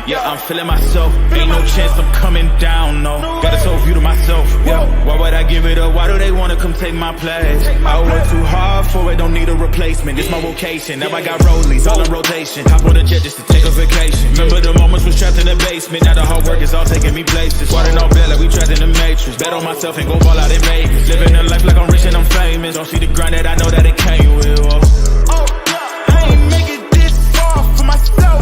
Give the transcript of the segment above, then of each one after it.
Yeah, I'm feeling myself. Ain't no chance I'm coming down, no. Got a soul view to myself, yeah. Why would I give it up? Why do they wanna come take my place? I work too hard for it, don't need a replacement. It's my vocation. Now I got rollies all in rotation. Hop on a jet just to take a vacation. Remember the moments was trapped in the basement. Now the hard work is all taking me places. Water all bad like we trapped in the matrix. Bet on myself and go ball out in Vegas. Living a life like I'm rich and I'm famous. Don't see the grind that I know that it came with. Oh, I ain't make it this far for myself.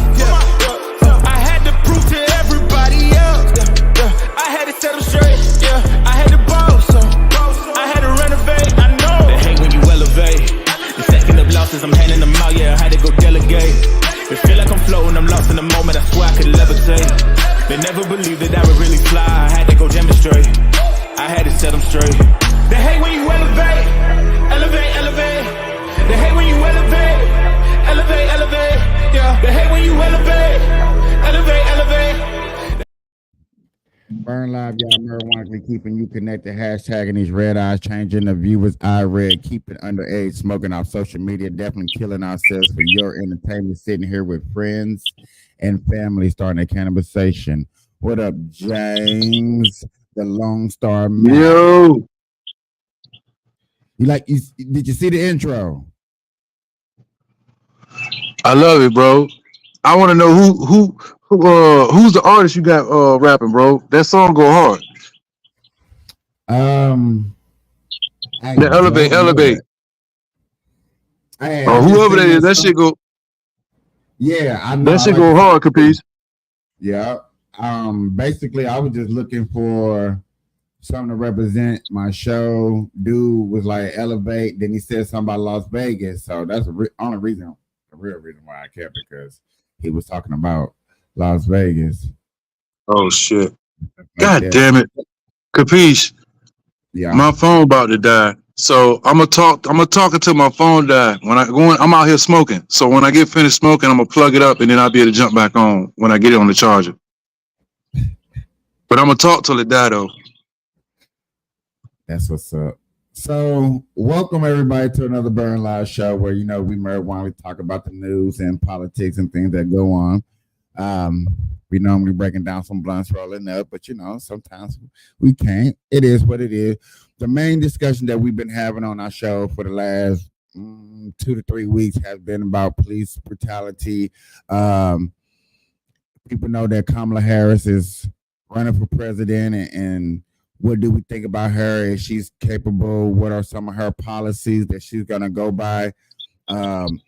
I had to prove to everybody else. I had to set them straight. I had to boss. I had to renovate. I know they hate when you elevate. The stacking up losses, I'm handing them out. Yeah, I had to go delegate. It feel like I'm floating, I'm lost in the moment. I swear I could levitate. They never believed that I would really fly. I had to go demonstrate. I had to set them straight. They hate when you elevate. Elevate. They hate when you elevate. Elevate. Yeah. They hate when you elevate. Elevate. Burn Live, y'all marijuana keeping you connected. Hashtagging these red eyes, changing the viewers eye red, keeping underage, smoking off social media, definitely killing ourselves for your entertainment. Sitting here with friends and family, starting a cannabisation. What up, James, the Lone Star Man? Yo, Did you see the intro? I love it, bro. I want to know who's the artist you got rapping, bro. That song go hard. The elevate. Whoever that is, that shit go. Yeah, I know. That shit go hard, Capiz. Yeah. Basically, I was just looking for something to represent my show. Dude was like elevate. Then he said something about Las Vegas. So that's the real reason why I kept it, because he was talking about Las Vegas. Oh shit! God damn it, Capiz. Yeah, my phone about to die. So I'm gonna talk until my phone die. I'm out here smoking. So when I get finished smoking, I'm gonna plug it up and then I'll be able to jump back on when I get it on the charger. But I'm gonna talk till it die though. That's what's up. So welcome everybody to another Burn Live show where we marijuana talk about the news and politics and things that go on. We normally breaking down some blunts rolling up, but sometimes we can't. It is what it is. The main discussion that we've been having on our show for the last 2 to 3 weeks has been about police brutality. People know that Kamala Harris is running for president, and what do we think about her? Is she's capable? What are some of her policies that she's gonna go by?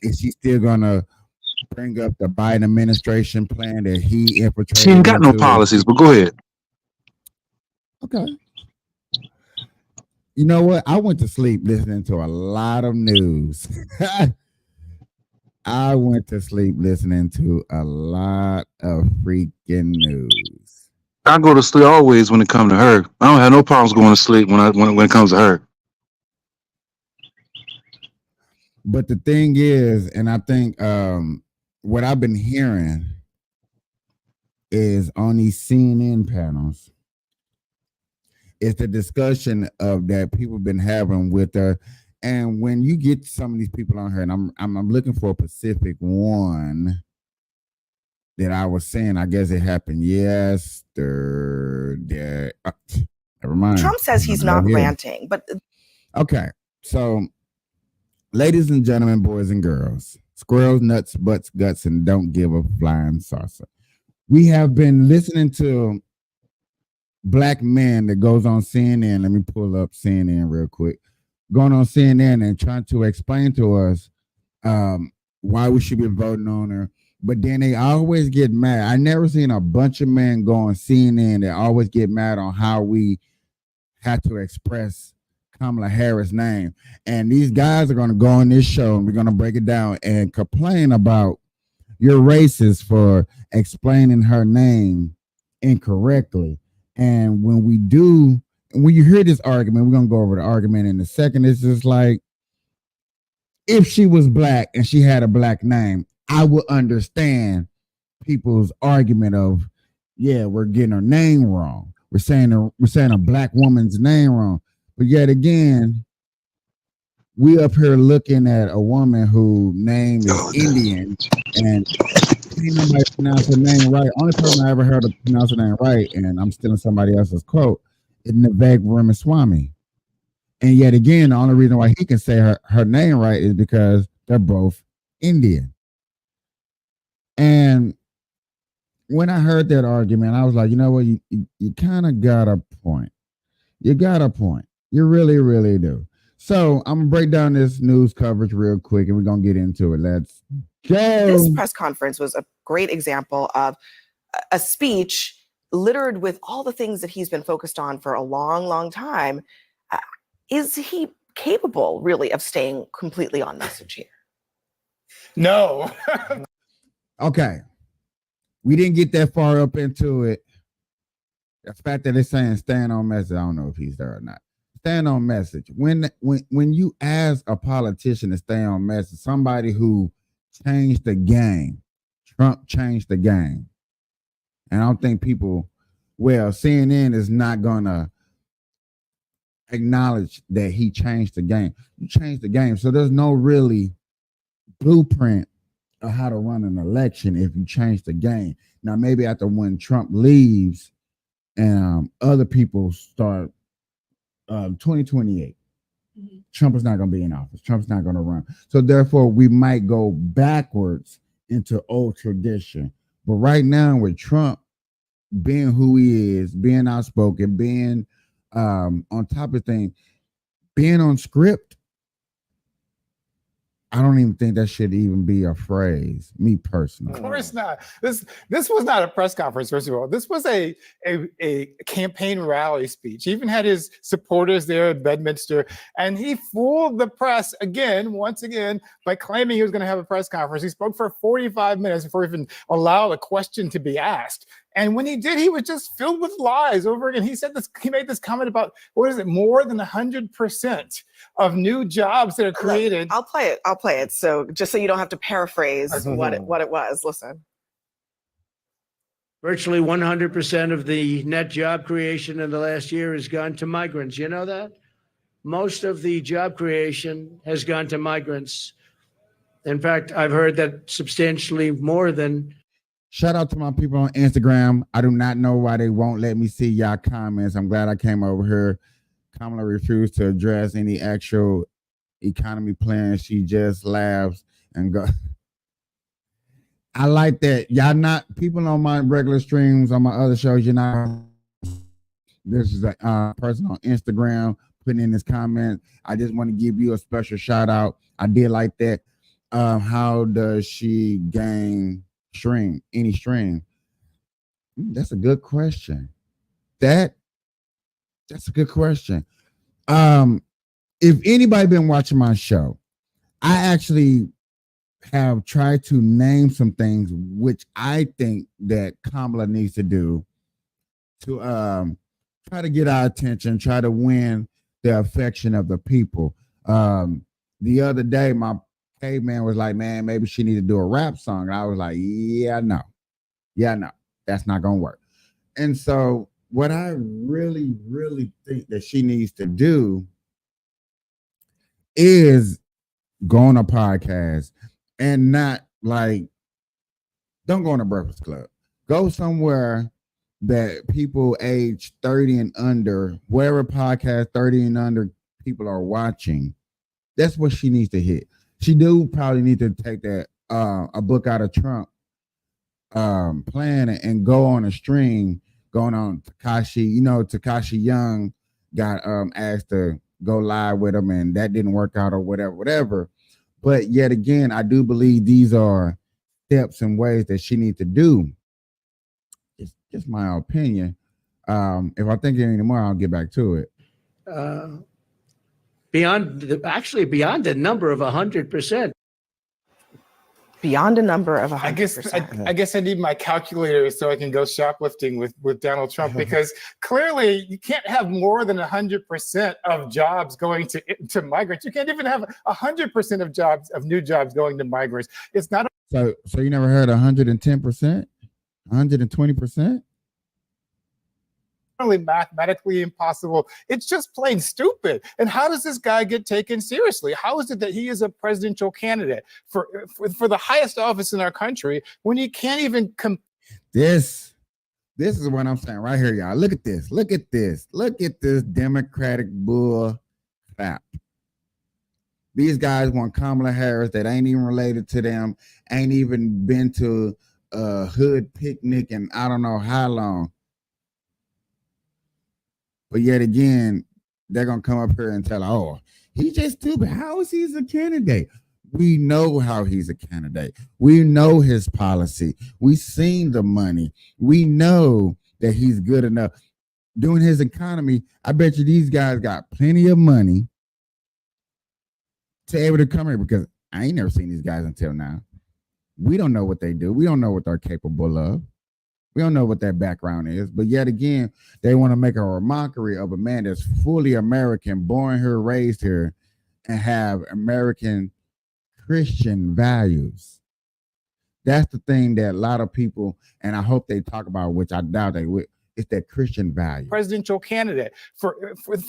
Is she still gonna bring up the Biden administration plan that he infiltrated? She ain't got no policies, but go ahead. Okay. You know what? I went to sleep listening to a lot of news. I went to sleep listening to a lot of freaking news. I go to sleep always when it comes to her. I don't have no problems going to sleep when it comes to her. But the thing is, and I think what I've been hearing is on these CNN panels, it's the discussion of that people have been having with her. And when you get some of these people on here, and I'm looking for a specific one that I was saying, I guess it happened yesterday. Never mind. Trump says he's not ranting, but okay. So, ladies and gentlemen, boys and girls, squirrels, nuts, butts, guts, and don't give a flying saucer. We have been listening to black men that goes on CNN. Let me pull up CNN real quick. Going on CNN and trying to explain to us why we should be voting on her. But then they always get mad. I never seen a bunch of men go on CNN that always get mad on how we had to express Kamala Harris' name. And these guys are going to go on this show and we're going to break it down and complain about you're racist for explaining her name incorrectly. And when you hear this argument, we're going to go over the argument in a second. It's just like, if she was black and she had a black name, I would understand people's argument of, yeah, we're getting her name wrong. We're saying a black woman's name wrong. But yet again, we up here looking at a woman whose name is Indian, and can't nobody pronounce her name right. Only person I ever heard of pronounce her name right, and I'm stealing somebody else's quote, is Nivek Ramaswamy. And yet again, the only reason why he can say her name right is because they're both Indian. And when I heard that argument, I was like, you know what, you kind of got a point. You got a point. You really, really do. So I'm gonna break down this news coverage real quick, and we're gonna get into it. Let's go. This press conference was a great example of a speech littered with all the things that he's been focused on for a long, long time. Is he capable, really, of staying completely on message here? No. Okay. We didn't get that far up into it. The fact that it's saying stand on message, I don't know if he's there or not. Stand on message. When you ask a politician to stay on message, somebody who changed the game, Trump changed the game. And I don't think CNN is not gonna acknowledge that he changed the game. You changed the game. So there's no really blueprint of how to run an election if you change the game. Now, maybe after when Trump leaves and other people start 2028, Trump is not going to be in office. Trump's not going to run. So therefore, we might go backwards into old tradition. But right now, with Trump being who he is, being outspoken, being on top of things, being on script, I don't even think that should even be a phrase, me personally. Of course not. This was not a press conference, first of all. This was a campaign rally speech. He even had his supporters there at Bedminster, and he fooled the press once again, by claiming he was going to have a press conference. He spoke for 45 minutes before he even allowed a question to be asked. And when he did, he was just filled with lies over again. He said this. He made this comment about, what is it, more than 100% of new jobs that are created. I'll play it. So just so you don't have to paraphrase what it was. Listen. Virtually 100% of the net job creation in the last year has gone to migrants. You know that? Most of the job creation has gone to migrants. In fact, I've heard that substantially more than. Shout out to my people on Instagram. I do not know why they won't let me see y'all comments. I'm glad I came over here. Kamala refused to address any actual economy plans. She just laughs and goes. I like that. Y'all not people on my regular streams, on my other shows, you're not. This is a person on Instagram putting in this comment. I just want to give you a special shout out. I did like that. How does she gain any stream? That's a good question. That's a good question. If anybody been watching my show, I actually have tried to name some things which I think that Kamala needs to do to try to get our attention, try to win the affection of the people. The other day, my caveman was like, man, maybe she need to do a rap song. And I was like, yeah, no, that's not gonna work. And so what I really, really think that she needs to do is go on a podcast and not don't go on a Breakfast Club. Go somewhere that people age 30 and under, wherever podcast 30 and under people are watching. That's what she needs to hit. She do probably need to take that a book out of Trump plan and go on a stream, going on Tekashi. Tekashi Young got asked to go live with him, and that didn't work out or whatever. But yet again, I do believe these are steps and ways that she needs to do. It's just my opinion. If I think any more, I'll get back to it. Beyond the number of 100%. Beyond a number of 100%. I guess I need my calculator so I can go shoplifting with Donald Trump, because clearly you can't have more than 100% of jobs going to migrants. You can't even have 100% of new jobs going to migrants. It's not. So you never heard 110%, 120%? only mathematically impossible, it's just plain stupid. And how does this guy get taken seriously? How is it that he is a presidential candidate for the highest office in our country when he can't even This is what I'm saying right here, y'all. Look at this. Look at this. Look at this Democratic bull crap. These guys want Kamala Harris that ain't even related to them, ain't even been to a hood picnic and I don't know how long. But yet again, they're going to come up here and tell, oh, he's just stupid. How is he a candidate? We know how he's a candidate. We know his policy. We've seen the money. We know that he's good enough. Doing his economy, I bet you these guys got plenty of money to be able to come here, because I ain't never seen these guys until now. We don't know what they do. We don't know what they're capable of. We don't know what their background is. But yet again, they want to make a mockery of a man that's fully American, born here, raised here, and have American Christian values. That's the thing that a lot of people, and I hope they talk about, which I doubt they would, it's that Christian value. presidential candidate for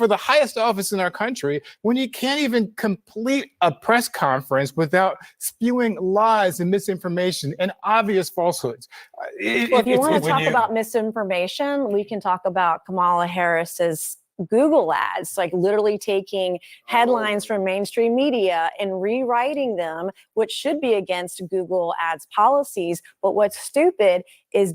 the highest office in our country when he can't even complete a press conference without spewing lies and misinformation and obvious falsehoods. Well, if you want to talk about misinformation, we can talk about Kamala Harris's Google ads, like literally taking headlines from mainstream media and rewriting them, which should be against Google ads policies. But what's stupid is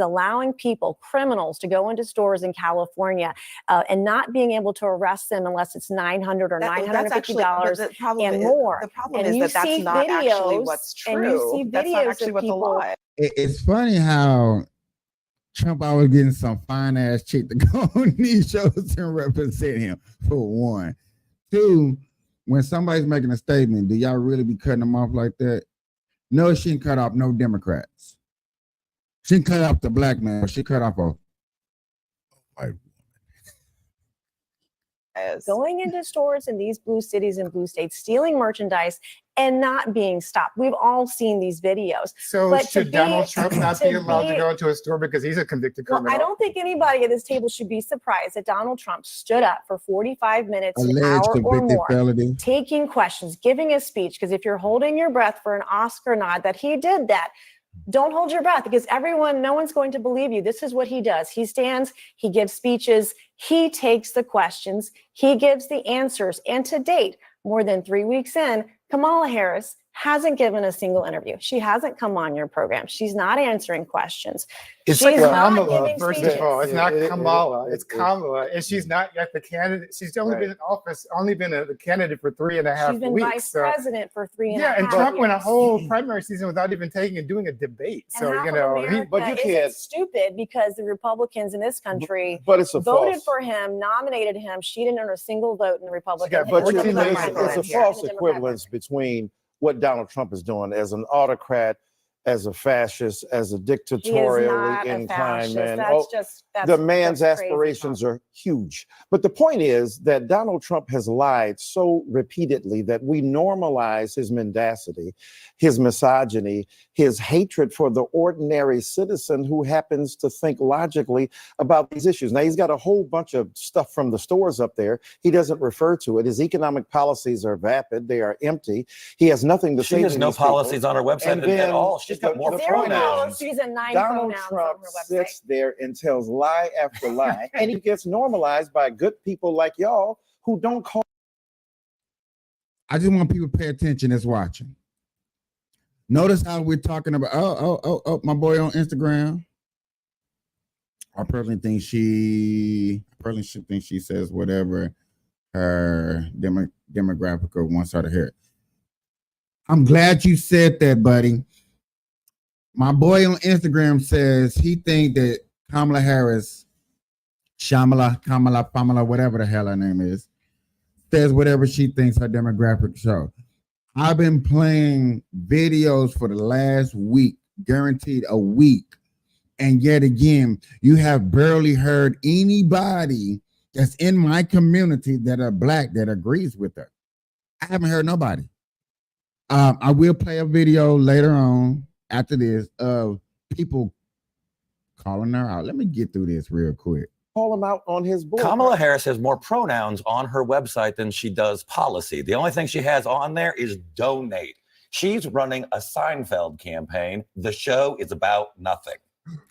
allowing people, criminals, to go into stores in California and not being able to arrest them unless it's $900 or $950 and more. The problem And is you that that's see not actually videos, what's true. and you see That's not videos actually of what the people- law is. It's funny how Trump always getting some fine ass chick to go on these shows and represent him, for one. Two, when somebody's making a statement, do y'all really be cutting them off like that? No, she didn't cut off no Democrats. She didn't cut off the black man. She cut off a white. Going into stores in these blue cities and blue states, stealing merchandise and not being stopped. We've all seen these videos. So But to should Donald be- Trump not to be allowed to be- go into a store because he's a convicted Well, criminal? I don't think anybody at this table should be surprised that Donald Trump stood up for 45 minutes, an Alleged hour or convicted more, felony. taking questions, giving a speech. Because if you're holding your breath for an Oscar nod, that he did that, don't hold your breath, because no one's going to believe you. This is what he does. He stands, he gives speeches, he takes the questions, he gives the answers. And to date, more than 3 weeks in, Kamala Harris hasn't given a single interview. She hasn't come on your program. She's not answering questions. It's She's not Kamala, giving first speeches. of all. It's not It- it- Kamala. it- It's Kamala. And she's not yet the candidate. She's only Right. been in office, only been a candidate for 3.5 She's been weeks. vice So, president for 3.5 yeah, and Trump went a years. whole primary season without even taking and doing a debate. And So, half you of know, America but you isn't can't- stupid, because the Republicans in this country But it's a voted false. for him, nominated him. She didn't earn a single vote in the Republican. got But We're you talking know, about it's Democrat a here. false Democrat equivalence between what Donald Trump is doing as an autocrat, as a fascist, as a He is dictatorially not a inclined fascist. man. That's The man's that's crazy aspirations talk. are huge. But the point is that Donald Trump has lied so repeatedly that we normalize his mendacity, his misogyny, his hatred for the ordinary citizen who happens to think logically about these issues. Now, he's got a whole bunch of stuff from the stores up there. He doesn't refer to it. His economic policies are vapid. They are empty. He has nothing to say She has to no these people. policies on her website And at then all. She's got more the Zero point is, pronouns. policies and 9 Donald pronouns Trump on her website. sits there and tells lie after lie, and he gets normalized by good people like y'all who don't call. I just want people to pay attention that's watching. Notice how we're talking about, my boy on Instagram. I personally think she says whatever her demographic wants her to hear. I'm glad you said that, buddy. My boy on Instagram says he think that Kamala Harris, Kamala, whatever the hell her name is, says whatever she thinks her demographic show. I've been playing videos for the last week, guaranteed a week. And yet again, you have barely heard anybody that's in my community that are black that agrees with her. I haven't heard nobody. I will play a video later on after this of people calling her out. Let me get through this real quick. call him out on his board. Kamala Harris has more pronouns on her website than she does policy. The only thing she has on there is donate. She's running a Seinfeld campaign. The show is about nothing.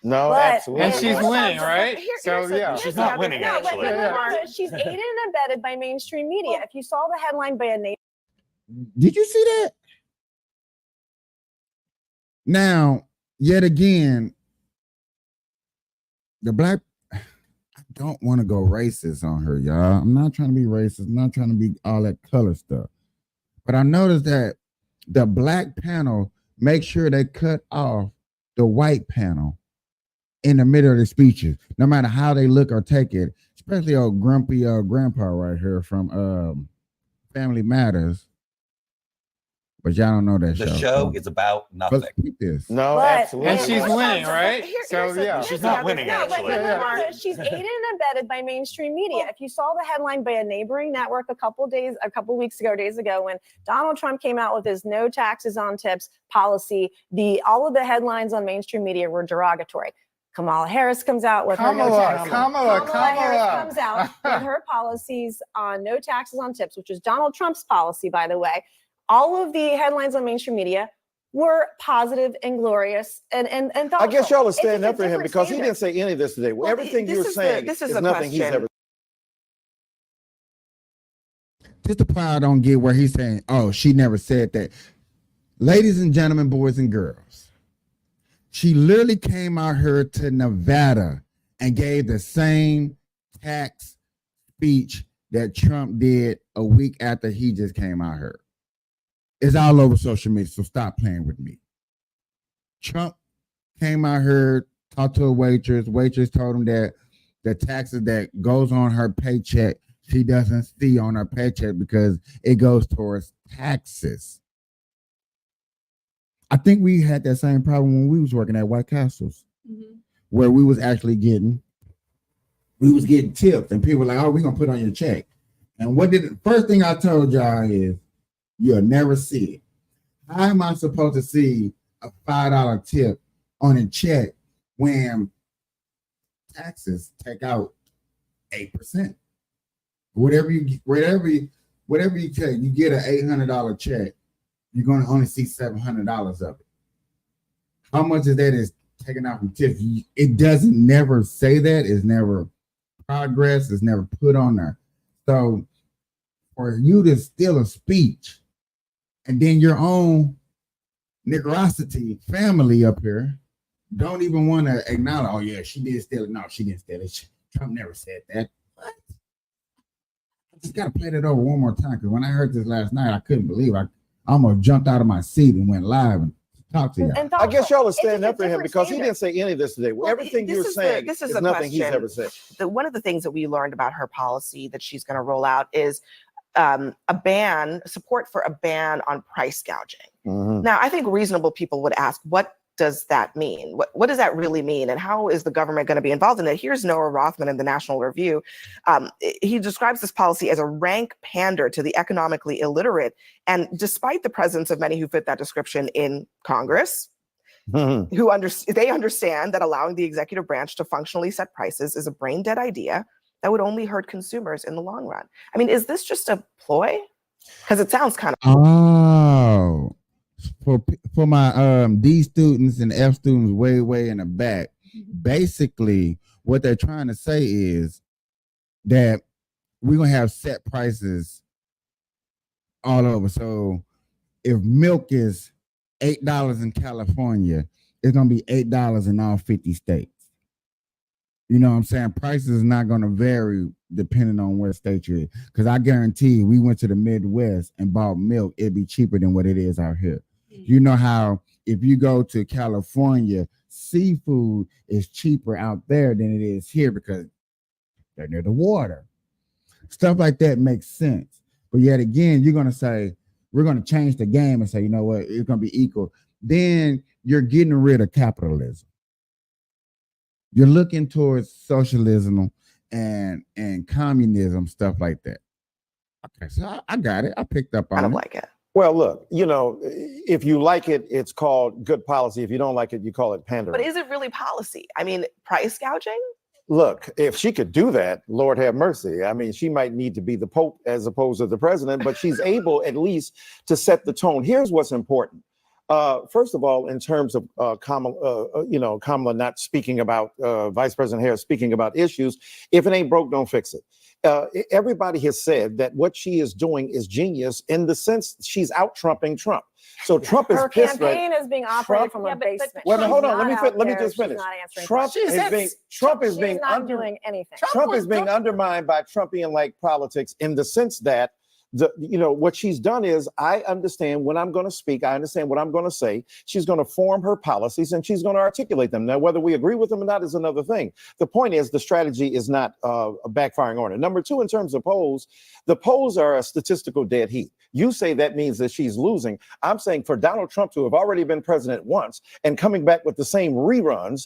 No, But- absolutely. And she's winning, right? So yeah. She's not winning, No, actually. but she's aided and abetted by mainstream media. If you saw the headline by a neighbor. Did you see that? Now, yet again, the black, I don't want to go racist on her, y'all. I'm not trying to be racist. I'm not trying to be all that color stuff. But I noticed that the black panel make sure they cut off the white panel in the middle of the speeches, no matter how they look or take it, especially old grumpy grandpa right here from Family Matters. But y'all don't know that The show. show is about nothing. Let's keep this. No, But- absolutely. And she's Hold on, winning, so right? here's So the- yeah. here's She's the not other winning, thing. No, actually. but Yeah. remember, she's aided and abetted by mainstream media. If you saw the headline by a neighboring network a couple days ago, when Donald Trump came out with his no taxes on tips policy, all of the headlines on mainstream media were derogatory. Kamala Harris comes out with her no taxes. Kamala. Harris comes out with her policies on no taxes on tips, which is Donald Trump's policy, by the way. All of the headlines on mainstream media were positive and glorious and thoughtful. I guess y'all are standing It's a up for him different because he standard. didn't say any of this today. Well, Everything this you're is saying this is is a nothing he's question. ever. Just the part I don't get where he's saying, oh, she never said that. Ladies and gentlemen, boys and girls, she literally came out here to Nevada and gave the same tax speech that Trump did a week after he just came out here. It's all over social media, so stop playing with me. Trump came out here, talked to a waitress. Waitress told him that the taxes that goes on her paycheck, she doesn't see on her paycheck because it goes towards taxes. I think we had that same problem when we was working at White Castles, where we was actually getting tips, and people were like, "Oh, we're gonna put on your check." And first thing I told y'all is, you'll never see it. How am I supposed to see a $5 tip on a check when taxes take out 8%? Whatever you take, you get an $800 check, you're going to only see $700 of it. How much of that is taken out from tips? It doesn't never say that. It's never progress. It's never put on there. So for you to steal a speech and then your own Nicarosity family up here don't even want to acknowledge, oh yeah, she did steal it. No, she didn't steal it. Trump never said that. What? I just got to play that over one more time, because when I heard this last night, I couldn't believe it. I almost jumped out of my seat and went live and talked to y'all. And I guess y'all are standing It's a up for him different because he standard. didn't say any of this today. Well, Everything this you're is the- saying this is is the nothing he's question. ever said. One of the things that we learned about her policy that she's going to roll out is support for a ban on price gouging. Mhm. Now, I think reasonable people would ask, what does that mean? What does that really mean? And how is the government going to be involved in it? Here's Noah Rothman in the National Review. He describes this policy as a rank pander to the economically illiterate. And despite the presence of many who fit that description in Congress, Mhm. they understand that allowing the executive branch to functionally set prices is a brain dead idea that would only hurt consumers in the long run. I mean, is this just a ploy? Because it sounds kind of. Oh, for my D students and F students way in the back, basically what they're trying to say is that we're gonna have set prices all over. So if milk is $8 in California, it's gonna be $8 in all 50 states. You know what I'm saying? Prices is not going to vary depending on where state you're in. Because I guarantee we went to the Midwest and bought milk, it'd be cheaper than what it is out here. You know how if you go to California, seafood is cheaper out there than it is here because they're near the water. Stuff like that makes sense. But yet again, you're going to say, we're going to change the game and say, you know what, it's going to be equal. Then you're getting rid of capitalism. You're looking towards socialism and communism, stuff like that. Okay, so I got it. I picked up on kind of it. like it. Well, look, if you like it, it's called good policy. If you don't like it, you call it pandering. But is it really policy? I mean, price gouging? Look, if she could do that, Lord have mercy. I mean, she might need to be the Pope as opposed to the president, but she's able at least to set the tone. Here's what's important. First of all, in terms of Kamala not speaking about Vice President Harris speaking about issues, if it ain't broke, don't fix it. Everybody has said that what she is doing is genius in the sense she's out trumping Trump. So Trump is Her pissed right. campaign is being operated from a basement. Well, hold She's on. Let me not out just there. finish. She's not answering Trump questions. is being She's not doing anything. Trump is being undermined by Trumpian-like politics in the sense that what she's done is, I understand when I'm going to speak, I understand what I'm going to say. She's going to form her policies and she's going to articulate them. Now, whether we agree with them or not is another thing. The point is the strategy is not backfiring on her. Number two, in terms of polls, the polls are a statistical dead heat. You say that means that she's losing. I'm saying for Donald Trump to have already been president once and coming back with the same reruns,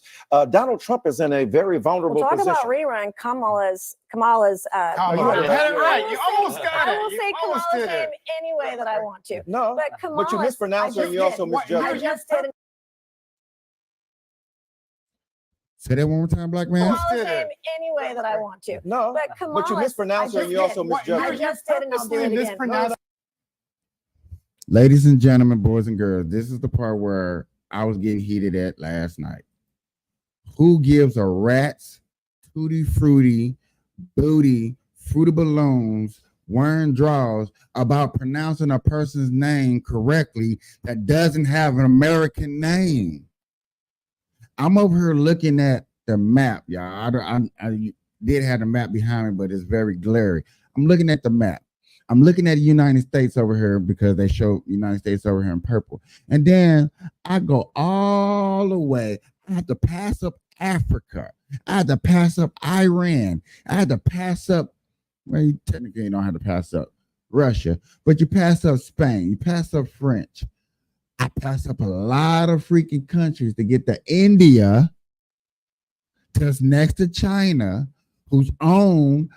Donald Trump is in a very vulnerable Talk position. about rerun. Kamala's. You almost got it. I will You say almost Kamala's did it. name any way that I want to. No, But Kamala, you mispronounced her and you also misjudged I her. just did. Say that one more time, black man. Kamala's did name it. any way that I want to. No, But Kamala, you mispronounced her and you also misjudged I her. just did, and I'll do it again. Mispronounced. Ladies and gentlemen, boys and girls, this is the part where I was getting heated at last night. Who gives a rat's tutti fruity booty, fruity balloons, wearing draws about pronouncing a person's name correctly that doesn't have an American name? I'm over here looking at the map, y'all. I did have the map behind me, but it's very glary. I'm looking at the map. I'm looking at the United States over here because they show United States over here in purple. And then I go all the way. I have to pass up Africa. I had to pass up Iran. I had to pass up, well, you technically don't have to pass up Russia, but you pass up Spain. You pass up French. I passed up a lot of freaking countries to get to India, just next to China, who's owned.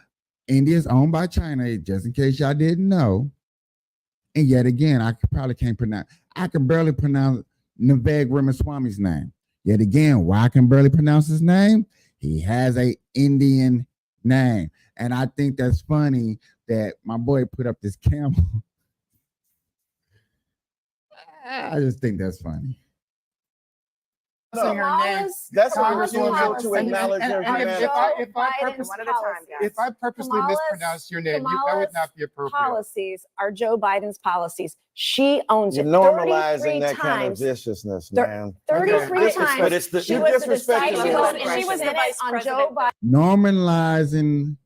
India's owned by China, just in case y'all didn't know. And yet again, I can barely pronounce Naveg Ramaswamy's name. Yet again, why I can barely pronounce his name? He has a Indian name. And I think that's funny that my boy put up this camel. I just think that's funny. Kamala's- That's Kamala's what we're doing policy to acknowledge her and humanity. if I Biden's purposely- One at a time, policies- guys. If I purposely Kamala's- mispronounce your name, that would Kamala's not be appropriate. policies are Joe Biden's policies. She owns You're it. normalizing 33 that kind of times. viciousness, Thir- man. 33 Okay. times. But it's the- she you're was the disrespecting deciding the vote, vice and she was the president. vice on Joe Biden. Normalizing.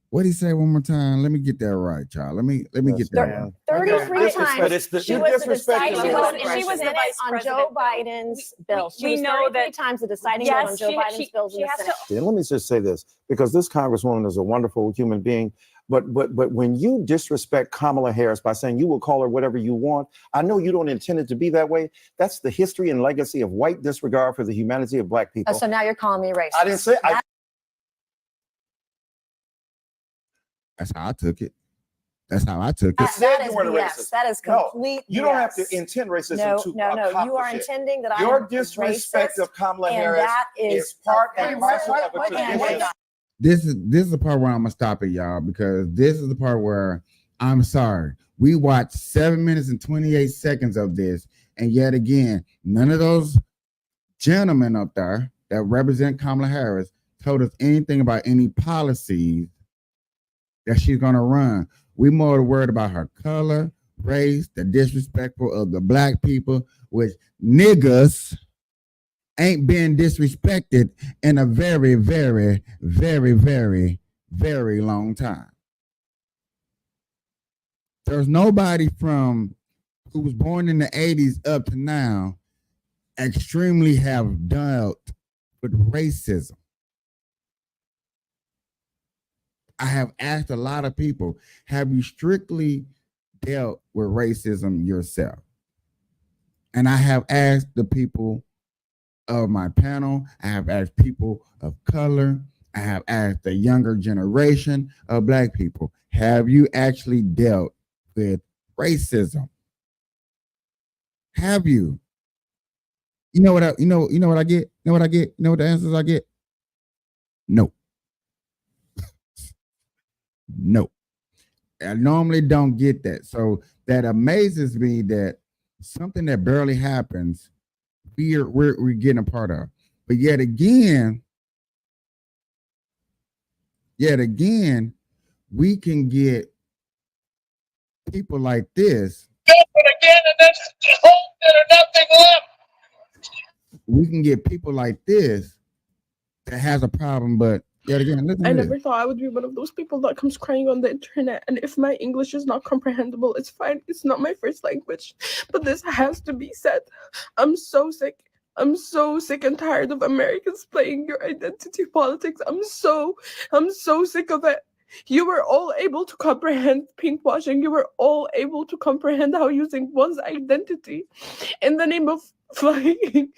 What did he say one more time? Let me get that right, child. Let me get that man. right. 33 Okay. times. But it's the- she you're was the disrespecting deciding the vote, vice and she was president. the vice on Joe Biden's bills. She we was know 33 that- times the deciding vote on Joe Biden's bills in she the has Senate. to And let me just say this, because this Congresswoman is a wonderful human being. But when you disrespect Kamala Harris by saying you will call her whatever you want, I know you don't intend it to be that way. That's the history and legacy of white disregard for the humanity of black people. Oh, so now you're calling me racist. I didn't say. That's how I took it. That's how I took it. That said is you weren't a BS. racist. That is No, complete You don't have BS. to intend racism No, to no. You are accomplish it. intending that I Your am disrespect racist, of Kamala and Harris that is part and parcel of a Wait, tradition. This is the part where I'm gonna stop it, y'all, because this is the part where I'm sorry. We watched 7 minutes and 28 seconds of this, and yet again, none of those gentlemen up there that represent Kamala Harris told us anything about any policies that she's gonna run. We more worried about her color, race, the disrespectful of the black people, which niggas ain't been disrespected in a very, very, very, very, very long time. There's nobody from who was born in the 80s up to now extremely have dealt with racism. I have asked a lot of people, have you strictly dealt with racism yourself? And I have asked the people of my panel, I have asked people of color, I have asked the younger generation of black people, have you actually dealt with racism? Have you? You know what I get? You know what I get? You know what the answers I get? No. No. I normally don't get that. So that amazes me that something that barely happens, we're getting a part of. But yet again, we can get people like this. We can get people like this that has a problem, but yet again, listen I to never this. thought I would be one of those people that comes crying on the internet. And if my English is not comprehensible, it's fine. It's not my first language. But this has to be said. I'm so sick. I'm so sick and tired of Americans playing your identity politics. I'm so sick of it. You were all able to comprehend pinkwashing. You were all able to comprehend how using one's identity in the name of flying.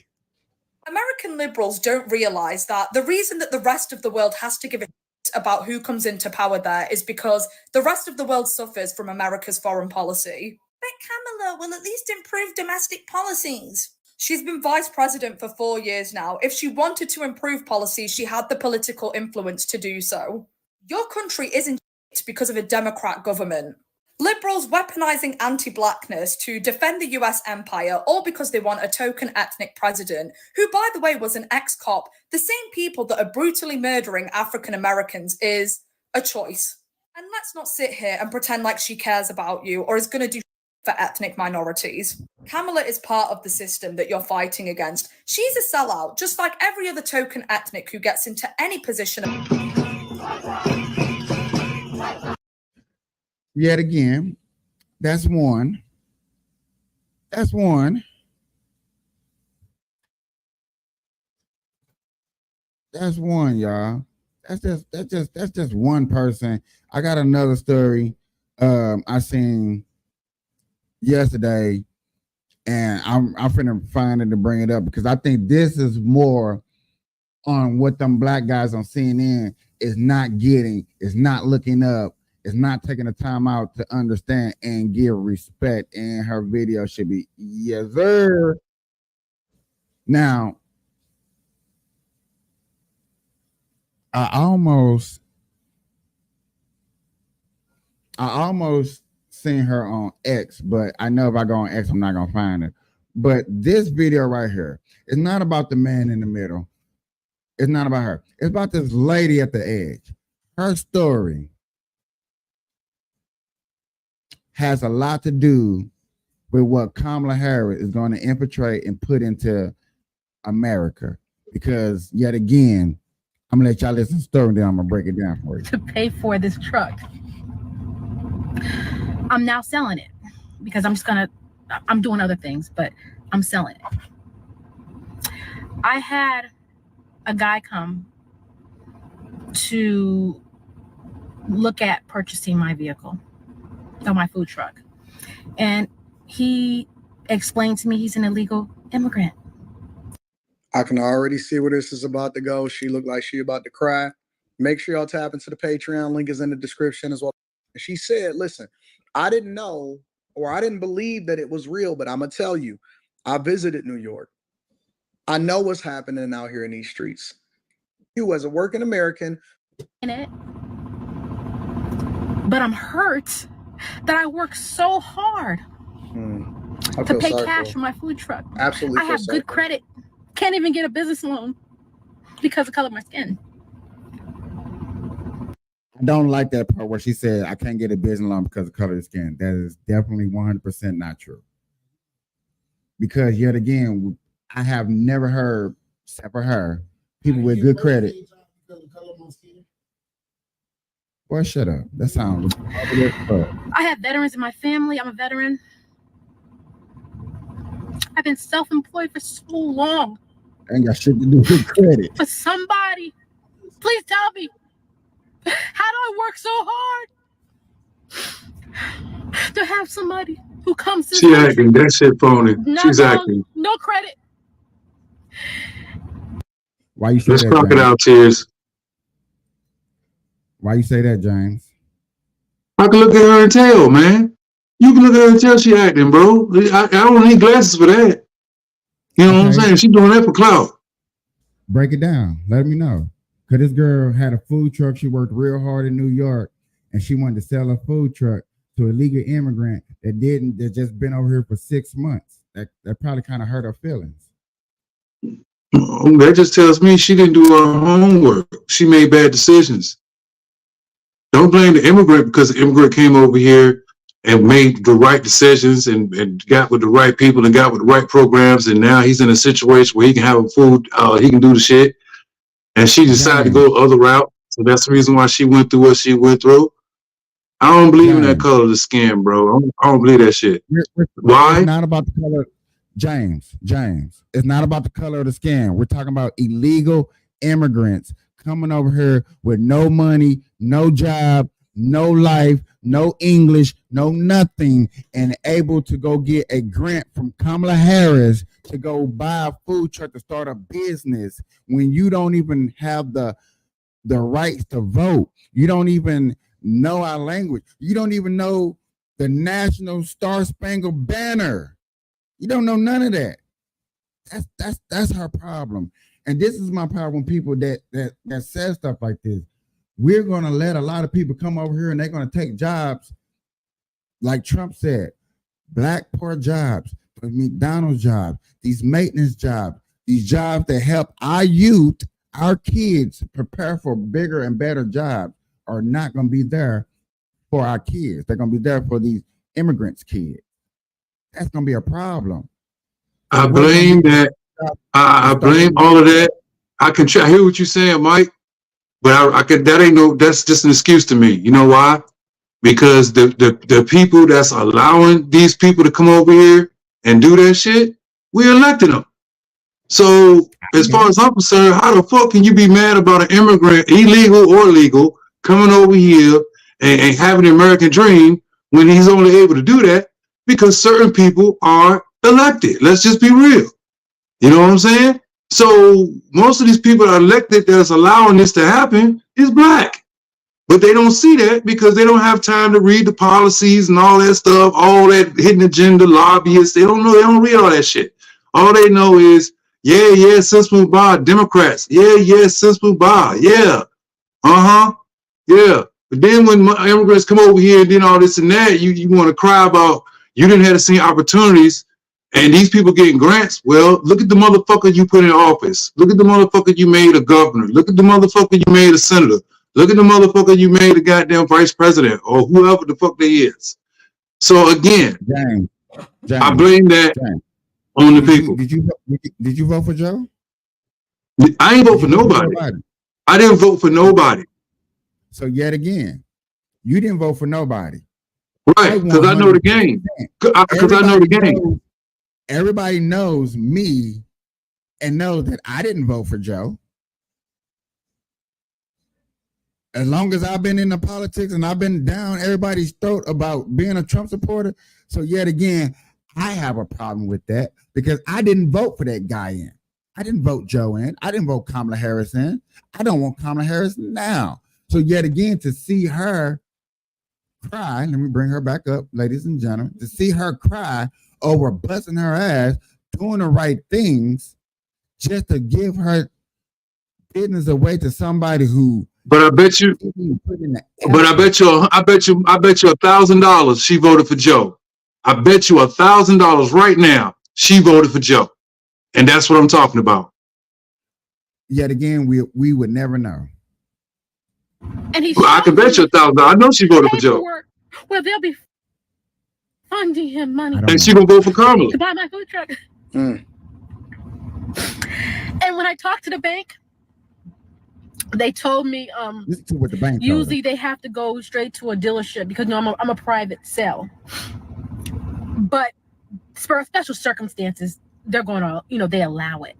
American liberals don't realize that the reason that the rest of the world has to give a shit about who comes into power there is because the rest of the world suffers from America's foreign policy. But Kamala will at least improve domestic policies. She's been vice president for 4 years now. If she wanted to improve policies, she had the political influence to do so. Your country isn't shit because of a Democrat government. Liberals weaponizing anti-blackness to defend the US empire, all because they want a token ethnic president, who, by the way, was an ex-cop, the same people that are brutally murdering African Americans, is a choice. And let's not sit here and pretend like she cares about you or is going to do for ethnic minorities. Kamala is part of the system that you're fighting against. She's a sellout, just like every other token ethnic who gets into any position. Yet again, that's one. That's one. That's one, y'all. That's just one person. I got another story I seen yesterday, and I'm finna find it to bring it up because I think this is more on what them black guys on CNN is not getting, is not looking up, is not taking the time out to understand and give respect. And her video should be, yes, sir. Now, I almost seen her on X, but I know if I go on X, I'm not gonna find it. But this video right here is not about the man in the middle. It's not about her. It's about this lady at the edge. Her story has a lot to do with what Kamala Harris is going to infiltrate and put into America. Because yet again, I'm gonna let y'all listen to the story, then I'm gonna break it down for you. To pay for this truck. I'm now selling it because I'm doing other things, but I'm selling it. I had a guy come to look at purchasing my vehicle, or my food truck. And he explained to me he's an illegal immigrant. I can already see where this is about to go. She looked like she about to cry. Make sure y'all tap into the Patreon. Link is in the description as well. And she said, listen, I didn't know, or I didn't believe that it was real, but I'm going to tell you, I visited New York. I know what's happening out here in these streets. You as a working American. In it. But I'm hurt that I work so hard to pay cash for my food truck. Absolutely. I have good credit. Can't even get a business loan because of the color of my skin. I don't like that part where she said, I can't get a business loan because of color of skin. That is definitely 100% not true. Because yet again, I have never heard, except for her, people with good credit. Boy, shut up. That sounds. I have veterans in my family. I'm a veteran. I've been self-employed for so long. Ain't got shit to do with credit. For somebody, please tell me, how do I work so hard to have somebody who comes to She acting. That shit phony. She's acting. No credit. Why you say Let's that, crocodile tears. Why you say that, James? I can look at her and tell, man. You can look at her and tell she acting, bro. I don't need glasses for that. You know what I'm saying? She doing that for clout. Break it down. Let me know. Because this girl had a food truck. She worked real hard in New York, and she wanted to sell a food truck to a legal immigrant that just been over here for 6 months. That probably kind of hurt her feelings. That just tells me she didn't do her homework. She made bad decisions. Don't blame the immigrant because the immigrant came over here and made the right decisions and got with the right people and got with the right programs. And now he's in a situation where he can have a food, he can do the shit. And she decided to go the other route. So that's the reason why she went through what she went through. I don't believe in that color of the skin, bro. I don't believe that shit. Why? It's not about the color. James, it's not about the color of the skin. We're talking about illegal immigrants coming over here with no money, no job, no life, no English, no nothing, and able to go get a grant from Kamala Harris to go buy a food truck to start a business when you don't even have the rights to vote. You don't even know our language. You don't even know the National Star Spangled Banner. You don't know none of that. That's her problem. And this is my problem. People that says stuff like this. We're gonna let a lot of people come over here and they're gonna take jobs, like Trump said, black poor jobs, McDonald's jobs, these maintenance jobs, these jobs that help our youth, our kids prepare for bigger and better jobs are not gonna be there for our kids. They're gonna be there for these immigrants' kids. That's gonna be a problem. I blame that. I blame all of that. I hear what you're saying, Mike, but that's just an excuse to me. You know why? Because the people that's allowing these people to come over here and do that shit, we elected them. So as far as I'm concerned, how the fuck can you be mad about an immigrant, illegal or legal, coming over here and having the American dream when he's only able to do that because certain people are elected? Let's just be real. You know what I'm saying? So most of these people that are elected that's allowing this to happen is black. But they don't see that because they don't have time to read the policies and all that stuff, all that hidden agenda, lobbyists. They don't know, they don't read all that shit. All they know is, yeah, Census Bar, Democrats. Yeah, Census Bar. Yeah. Yeah. But then when immigrants come over here and then all this and that, you want to cry about you didn't have the same opportunities and these people getting grants. Well, look at the motherfucker you put in office. Look at the motherfucker you made a governor. Look at the motherfucker you made a senator. Look at the motherfucker you made a goddamn vice president or whoever the fuck they is. So again, James, I blame that on the people. Did you vote for Joe? I ain't vote for nobody. I didn't vote for nobody. So yet again, you didn't vote for nobody. Right, because I know the game. Because I know the game. Everybody knows me and knows that I didn't vote for Joe. As long as I've been in the politics and I've been down everybody's throat about being a Trump supporter. So yet again, I have a problem with that because I didn't vote for that guy in. I didn't vote Joe in. I didn't vote Kamala Harris in. I don't want Kamala Harris now. So yet again, to see her cry, let me bring her back up, ladies and gentlemen, to see her cry over busting her ass, doing the right things, just to give her business away to somebody who. But I bet you $1,000 she voted for Joe. I bet you $1,000 right now she voted for Joe. And that's what I'm talking about. Yet again, we would never know. And I can bet you $1,000. I know she voted for Joe. Well, they'll be funding him money. And she gonna vote for Kamala to buy my food truck. And when I talked to the bank, they told me Listen to what the bank usually they have to go straight to a dealership because I'm a private sale. But for special circumstances, they're going to, they allow it.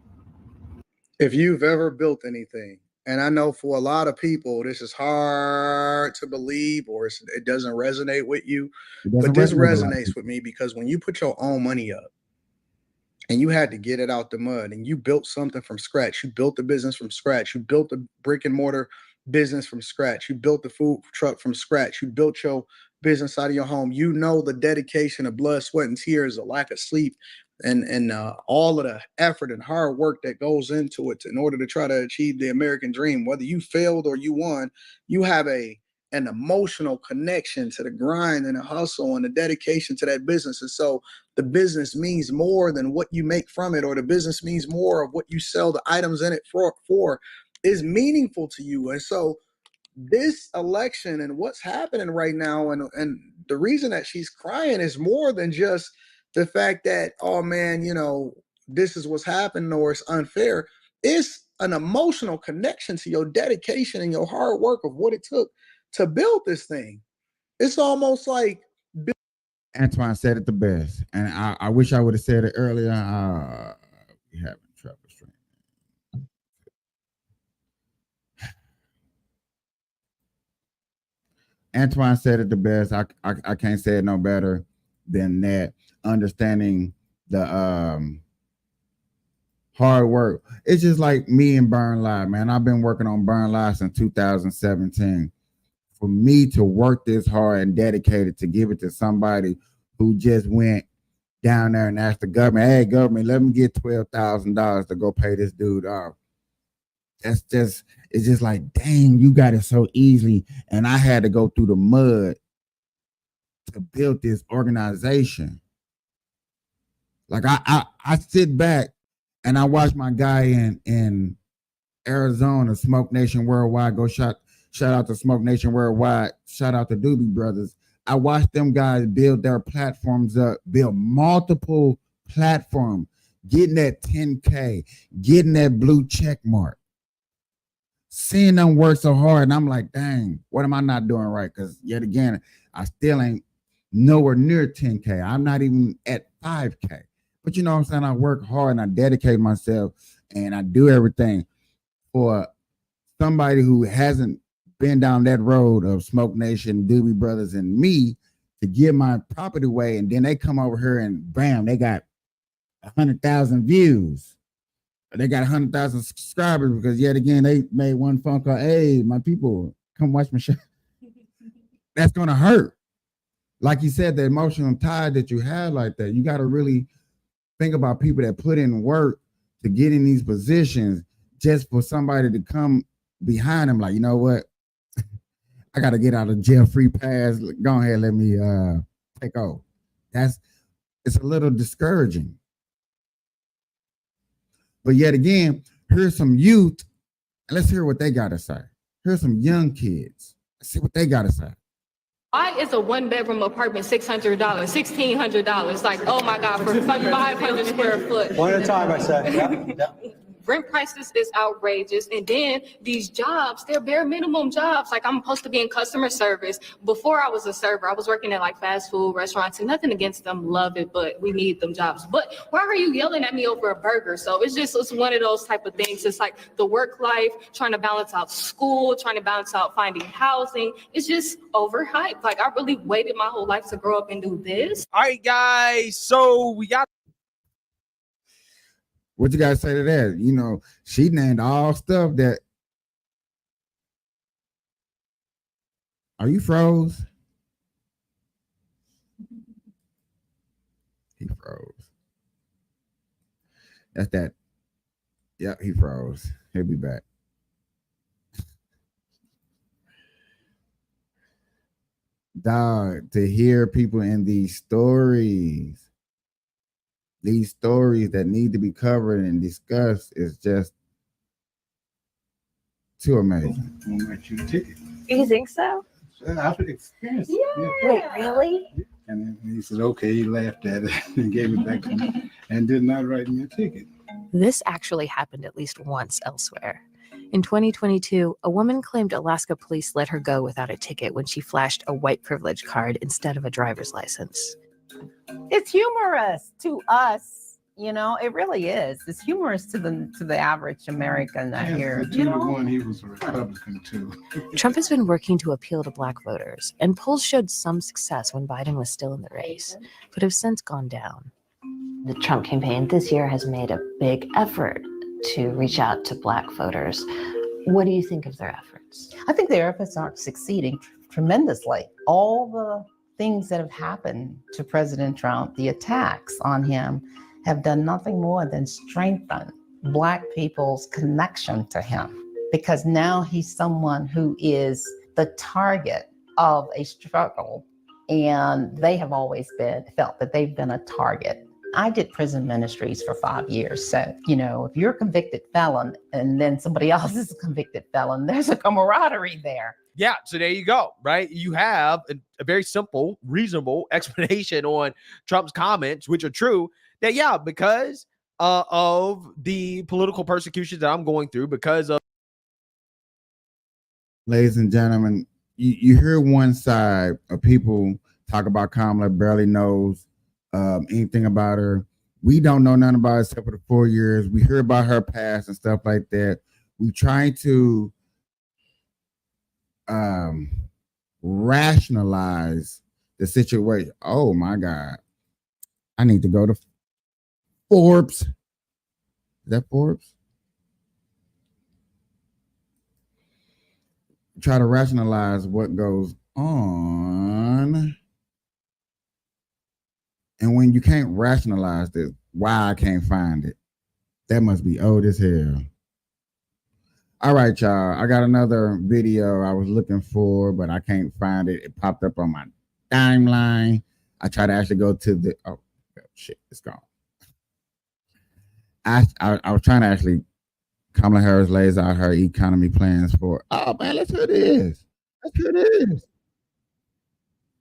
If you've ever built anything, and I know for a lot of people, this is hard to believe or it doesn't resonate with you, but this resonates with me because when you put your own money up and you had to get it out the mud and you built something from scratch, you built the business from scratch, you built the brick and mortar business from scratch, you built the food truck from scratch, you built your business out of your home, you know the dedication of blood, sweat, and tears, the lack of sleep, and all of the effort and hard work that goes into it in order to try to achieve the American dream. Whether you failed or you won, you have an emotional connection to the grind and the hustle and the dedication to that business. And so the business means more than what you make from it, or the business means more of what you sell the items in it for is meaningful to you. And so this election and what's happening right now, and the reason that she's crying is more than just the fact that, oh man, you know, this is what's happening or it's unfair. It's an emotional connection to your dedication and your hard work of what it took to build this thing. It's almost like Antoine said it the best, and I wish I would have said it earlier. We having trouble streaming. Antoine said it the best. I can't say it no better than that. Understanding the hard work. It's just like me and Burn Live, man. I've been working on Burn Live since 2017. For me to work this hard and dedicated to give it to somebody who just went down there and asked the government, hey, government, let me get $12,000 to go pay this dude off. It's just like, dang, you got it so easily. And I had to go through the mud to build this organization. Like I sit back and I watch my guy in Arizona, Smoke Nation Worldwide, go shout out to Smoke Nation Worldwide, shout out to Doobie Brothers. I watched them guys build their platforms up, build multiple platforms, getting that 10K, getting that blue check mark. Seeing them work so hard, and I'm like, dang, what am I not doing right? Because yet again, I still ain't nowhere near 10K. I'm not even at 5K. But you know what I'm saying? I work hard and I dedicate myself and I do everything for somebody who hasn't been down that road of Smoke Nation, Doobie Brothers, and me to give my property away. And then they come over here and bam, they got 100,000 views. They got 100,000 subscribers because yet again, they made one phone call. Hey, my people, come watch my show. That's going to hurt. Like you said, the emotional tie that you have like that, you got to really think about people that put in work to get in these positions just for somebody to come behind them. Like, you know what? I got to get out of jail free pass. Go ahead, let me take over. It's a little discouraging. But yet again, here's some youth, and let's hear what they got to say. Here's some young kids. Let's see what they got to say. Why is a one-bedroom apartment $600, $1,600? Like, oh my God, for 500 square foot. One at a time, I said. Yep. Rent prices is outrageous. And then these jobs, they're bare minimum jobs. Like, I'm supposed to be in customer service. Before I was a server, I was working at like fast food restaurants, and nothing against them, love it, but we need them jobs. But why are you yelling at me over a burger? So it's one of those type of things. It's like the work life, trying to balance out school, trying to balance out finding housing. It's just overhyped. Like, I really waited my whole life to grow up and do this. All right, guys. So we got. What you guys say to that? You know, she named all stuff that. Are you froze? He froze. That's that. Yep, he froze. He'll be back. Dog, to hear people in these stories that need to be covered and discussed is just too amazing. I'll write you a ticket. You think so? I've experienced it. Yeah. Wait, really? And then he said, okay, he laughed at it and gave it back to me and did not write me a ticket. This actually happened at least once elsewhere. In 2022, a woman claimed Alaska police let her go without a ticket when she flashed a white privilege card instead of a driver's license. It's humorous to us, you know. It really is. It's humorous to the average American that here. The 2 to 1, he was a Republican too. Trump has been working to appeal to Black voters, and polls showed some success when Biden was still in the race, but have since gone down. The Trump campaign this year has made a big effort to reach out to Black voters. What do you think of their efforts? I think their efforts are succeeding tremendously. All the things that have happened to President Trump, the attacks on him, have done nothing more than strengthen Black people's connection to him, because now he's someone who is the target of a struggle, and they have always felt that they've been a target. I did prison ministries for 5 years. So, if you're a convicted felon and then somebody else is a convicted felon, there's a camaraderie there. Yeah, so there you go, right? You have a very simple, reasonable explanation on Trump's comments, which are true, that, yeah, because of the political persecution that I'm going through, because of... Ladies and gentlemen, you hear one side of people talk about Kamala, barely knows anything about her. We don't know nothing about her except for the 4 years. We hear about her past and stuff like that. We try to rationalize the situation. Oh my God. I need to go to Forbes. Is that Forbes? Try to rationalize what goes on. And when you can't rationalize this, why I can't find it, that must be old as hell. All right, y'all. I got another video I was looking for, but I can't find it. It popped up on my timeline. I tried to actually go to the... Oh, shit. It's gone. I was trying to actually... Kamala Harris lays out her economy plans for... Oh, man, let's hear this. Let's hear this.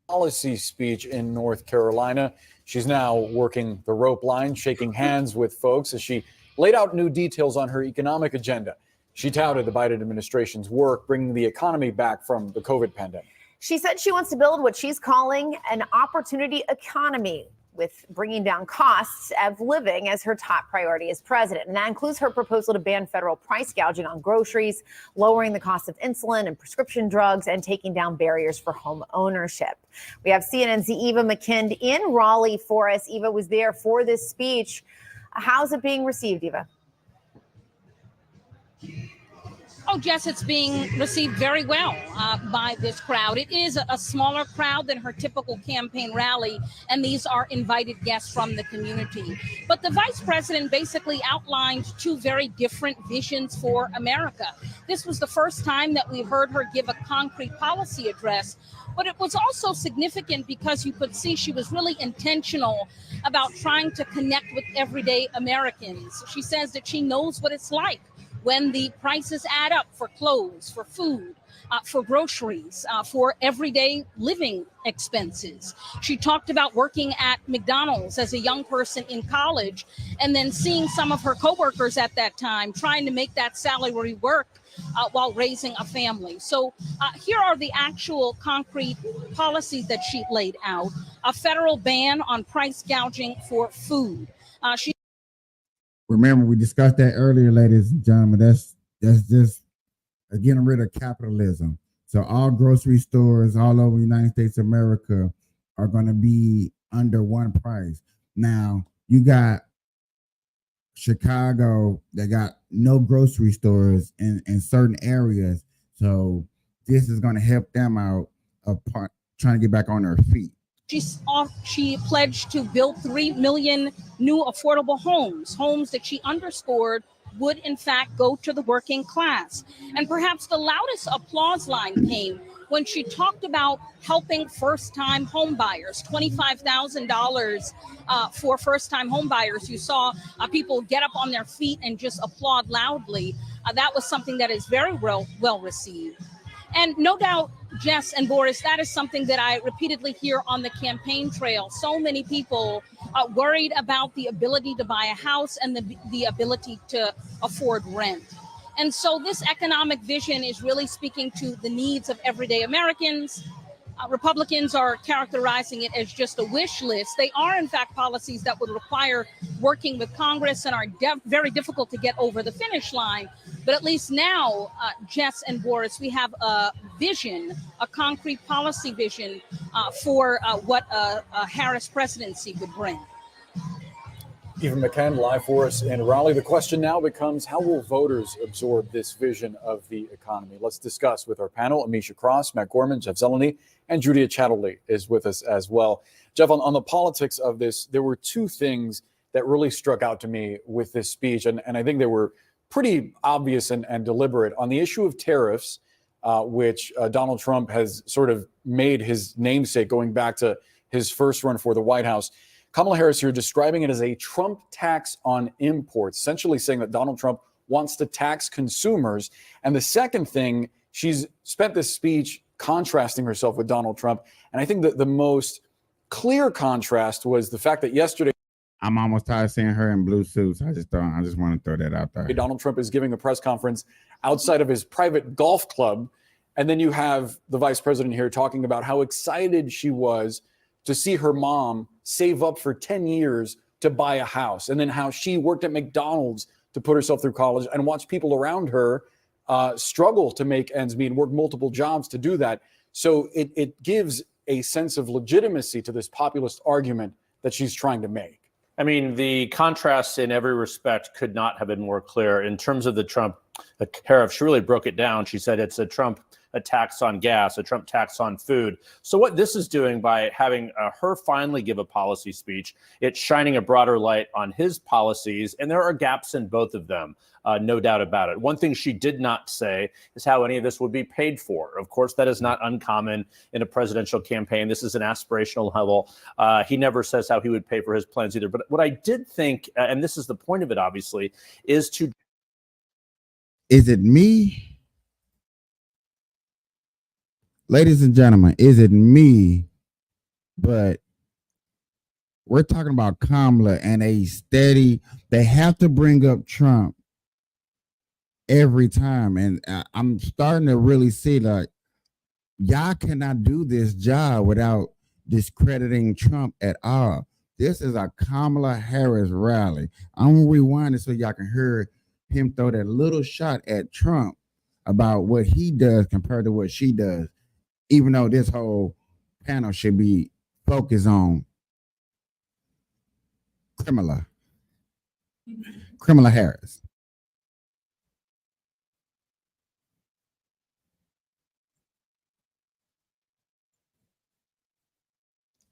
Policy speech in North Carolina. She's now working the rope line, shaking hands with folks as she laid out new details on her economic agenda. She touted the Biden administration's work bringing the economy back from the COVID pandemic. She said she wants to build what she's calling an opportunity economy, with bringing down costs of living as her top priority as president. And that includes her proposal to ban federal price gouging on groceries, lowering the cost of insulin and prescription drugs, and taking down barriers for home ownership. We have CNN's Eva McKind in Raleigh for us. Eva was there for this speech. How's it being received, Eva? Oh, Jess, it's being received very well by this crowd. It is a smaller crowd than her typical campaign rally, and these are invited guests from the community. But the vice president basically outlined two very different visions for America. This was the first time that we heard her give a concrete policy address, but it was also significant because you could see she was really intentional about trying to connect with everyday Americans. She says that she knows what it's like when the prices add up for clothes, for food, for groceries, for everyday living expenses. She talked about working at McDonald's as a young person in college, and then seeing some of her coworkers at that time trying to make that salary work while raising a family. So here are the actual concrete policies that she laid out. A federal ban on price gouging for food. Remember, we discussed that earlier, ladies and gentlemen. That's just getting rid of capitalism. So all grocery stores all over the United States of America are going to be under one price. Now, you got Chicago that got no grocery stores in certain areas. So this is going to help them out trying to get back on their feet. She pledged to build 3 million new affordable homes that she underscored would in fact go to the working class. And perhaps the loudest applause line came when she talked about helping first-time home buyers, $25,000 for first-time home buyers. You saw people get up on their feet and just applaud loudly. That was something that is very well received. And no doubt, Jess and Boris, that is something that I repeatedly hear on the campaign trail. So many people are worried about the ability to buy a house and the ability to afford rent. And so this economic vision is really speaking to the needs of everyday Americans. Republicans are characterizing it as just a wish list. They are, in fact, policies that would require working with Congress and are very difficult to get over the finish line. But at least now, Jess and Boris, we have a vision, a concrete policy vision for what a Harris presidency would bring. Eva McKind live for us in Raleigh. The question now becomes, how will voters absorb this vision of the economy? Let's discuss with our panel. Amisha Cross, Matt Gorman, Jeff Zeleny, and Judea Chatterley is with us as well. Jeff, on the politics of this, there were two things that really struck out to me with this speech, and I think they were pretty obvious and deliberate on the issue of tariffs, which Donald Trump has sort of made his namesake going back to his first run for the White House. Kamala Harris here describing it as a Trump tax on imports, essentially saying that Donald Trump wants to tax consumers. And the second thing, she's spent this speech contrasting herself with Donald Trump. And I think that the most clear contrast was the fact that yesterday, I'm almost tired of seeing her in blue suits. I just want to throw that out there. Donald Trump is giving a press conference outside of his private golf club. And then you have the vice president here talking about how excited she was to see her mom save up for 10 years to buy a house. And then how she worked at McDonald's to put herself through college and watch people around her struggle to make ends meet and work multiple jobs to do that. So it gives a sense of legitimacy to this populist argument that she's trying to make. I mean, the contrast in every respect could not have been more clear. In terms of the Trump tariff, she really broke it down. She said it's a tax on gas, a Trump tax on food. So what this is doing by having her finally give a policy speech, it's shining a broader light on his policies, and there are gaps in both of them, no doubt about it. One thing she did not say is how any of this would be paid for. Of course, that is not uncommon in a presidential campaign. This is an aspirational level. He never says how he would pay for his plans either. But what I did think, and this is the point of it, obviously, is to... Is it me? Ladies and gentlemen, is it me? But we're talking about Kamala and they have to bring up Trump every time. And I'm starting to really see like, y'all cannot do this job without discrediting Trump at all. This is a Kamala Harris rally. I'm going to rewind it so y'all can hear him throw that little shot at Trump about what he does compared to what she does. Even though this whole panel should be focused on Kamala Harris.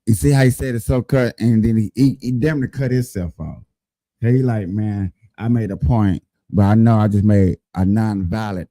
You see how he said it so cut, and then he damn near cut himself off. He like, man, I made a point, but I know I just made a non-valid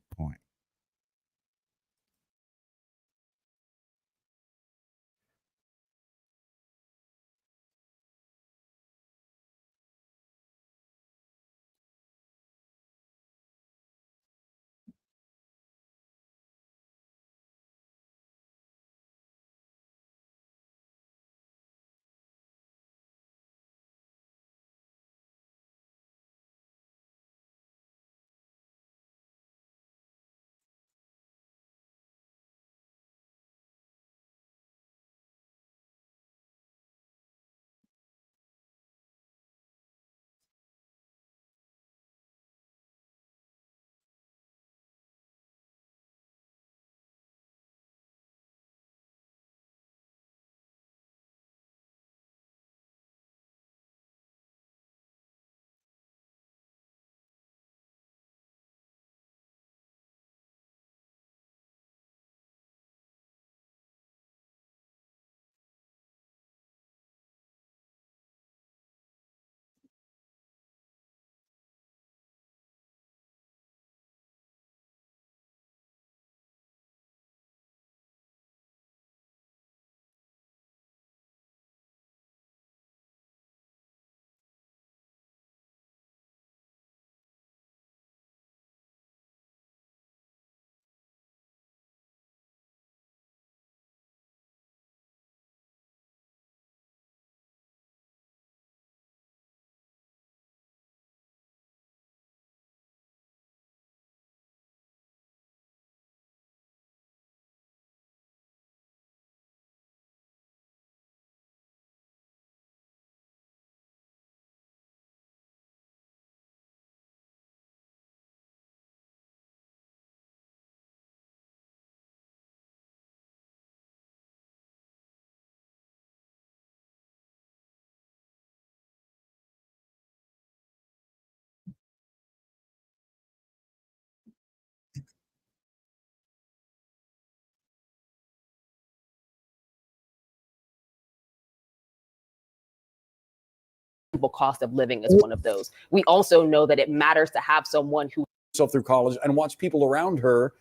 cost of living is one of those. We also know that it matters to have someone who herself through college and watch people around her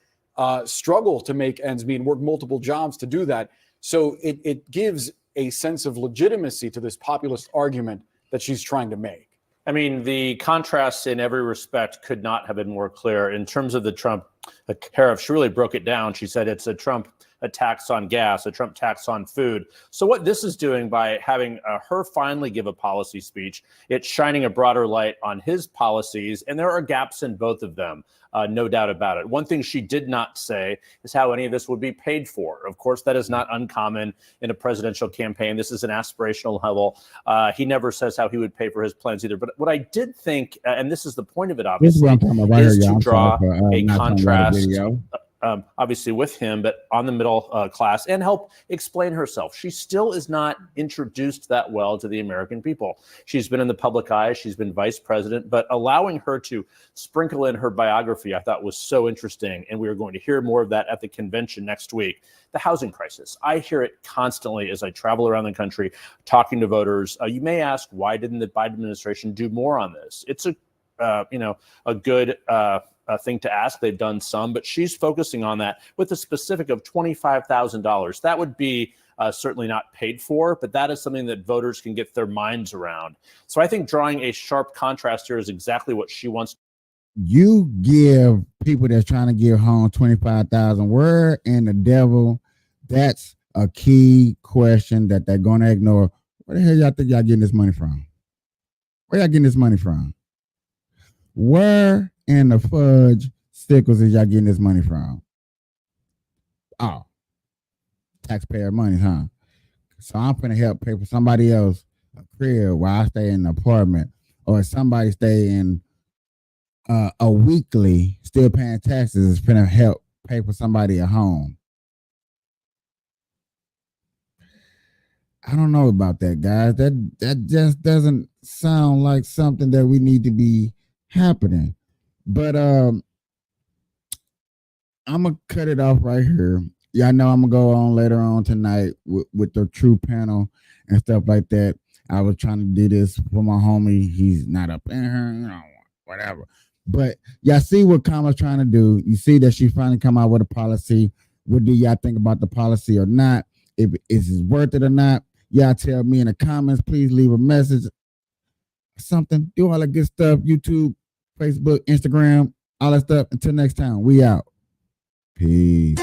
struggle to make ends meet and work multiple jobs to do that. So it gives a sense of legitimacy to this populist argument that she's trying to make. I mean, the contrast in every respect could not have been more clear. In terms of the Trump tariff, she really broke it down. She said it's a tax on gas, a Trump tax on food. So what this is doing by having her finally give a policy speech, it's shining a broader light on his policies, and there are gaps in both of them, no doubt about it. One thing she did not say is how any of this would be paid for. Of course, that is not uncommon in a presidential campaign. This is an aspirational level. He never says how he would pay for his plans either. But what I did think, and this is the point of it, obviously, is to draw a contrast. Obviously with him, but on the middle class, and help explain herself. She still is not introduced that well to the American people. She's been in the public eye, she's been vice president, but allowing her to sprinkle in her biography, I thought was so interesting. And we are going to hear more of that at the convention next week. The housing crisis. I hear it constantly as I travel around the country talking to voters. You may ask, why didn't the Biden administration do more on this? It's a good thing to ask. They've done some, but she's focusing on that with a specific of $25,000. That would be certainly not paid for, but that is something that voters can get their minds around. So I think drawing a sharp contrast here is exactly what she wants. You give people that's trying to get home 25,000. Where in the devil? That's a key question that they're going to ignore. Where the hell y'all think y'all getting this money from? Where y'all getting this money from? Where in the fudge stickles is y'all getting this money from? Oh, taxpayer money, huh? So I'm finna help pay for somebody else a crib while I stay in an apartment, or somebody stay in a weekly, still paying taxes, is finna help pay for somebody a home. I don't know about that, guys. That just doesn't sound like something that we need to be happening. But I'm gonna cut it off right here. Y'all know I'm gonna go on later on tonight with the true panel and stuff like that. I was trying to do this for my homie. He's not up in here, whatever. But y'all see what Kamala's trying to do. You see that she finally come out with a policy. What do y'all think about the policy or not? If is it worth it or not? Y'all tell me in the comments. Please leave a message, something. Do all that good stuff. YouTube, Facebook, Instagram, all that stuff. Until next time, we out. Peace.